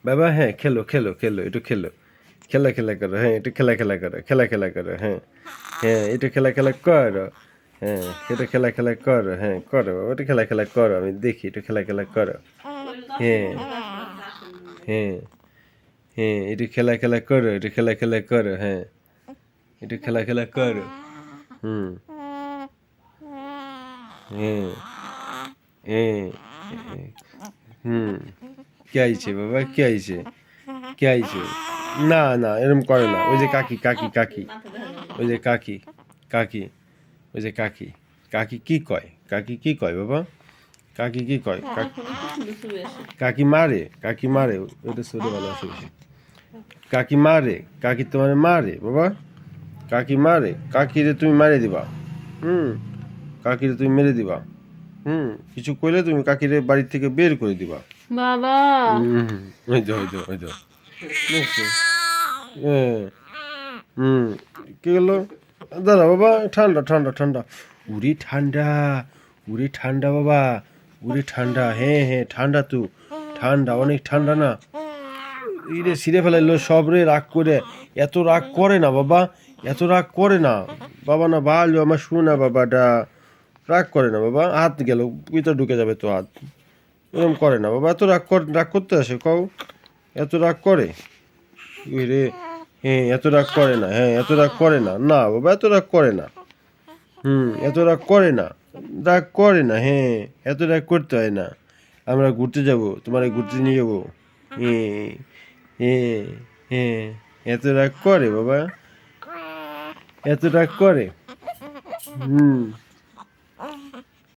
বাবা হ্যাঁ খেলো খেলো খেলো একটু খেলো খেলা খেলা করো হ্যাঁ একটু খেলা খেলা করো খেলা খেলা করো হ্যাঁ হ্যাঁ একটু খেলা খেলা করো হ্যাঁ একটু খেলা খেলা করো হ্যাঁ করো একটু খেলা খেলা করো আমি দেখি একটু খেলা খেলা করো হ্যাঁ হ্যাঁ হ্যাঁ একটু খেলা খেলা করো একটু খেলা খেলা করো হ্যাঁ একটু খেলা খেলা করো হুম হ্যাঁ হ্যাঁ হুম কে আইছে বাবা কে আইছে কে আইছে না না এরকম করে না ওই যে কাকি কাকি কাকি ওই যে কাকি কাকি ওই যে কাকি কাকি কি কয় কাকি কি কয় বাবা কাকি কি কয় কাকি মারে ওটা ছোটো ভালো আছে বেশি কাকি মারে কাকি তোমার মারে বাবা কাকি মারে কাকিরে তুমি মারে দিবা হুম কাকিরে তুমি মেরে দিবা কিছু কইলে তুমি কাকিরে বাড়ির থেকে বের করে দিবা বাবা ওই তো ওই তো ওই তো হ্যাঁ কি গেল দাদা বাবা ঠান্ডা ঠান্ডা ঠান্ডা উড়ি ঠান্ডা বাবা উড়ি ঠান্ডা হ্যাঁ হ্যাঁ ঠান্ডা তো ঠান্ডা অনেক ঠান্ডা না ইরে ছিঁড়ে ফেলাইলো সব রে রাগ করে এত রাগ করে না বাবা এত রাগ করে না বাবা না ভালো আমার শোনা বাবাটা রাগ করে না বাবা হাত গেল ভিতর ঢুকে যাবে তো হাত এরকম করে না বাবা এত রাগ করতে আসে কও এত রাগ করে রে হ্যাঁ এত রাগ করে না হ্যাঁ এত রাগ করে না না বাবা এত রাগ করে না এত রাগ করে না রাগ করে না হ্যাঁ এত রাগ করতে হয় না আমরা ঘুরতে যাব তোমার ঘুরতে নিয়ে যাবো হ্যাঁ হ্যাঁ হ্যাঁ এত রাগ করে বাবা এত রাগ করে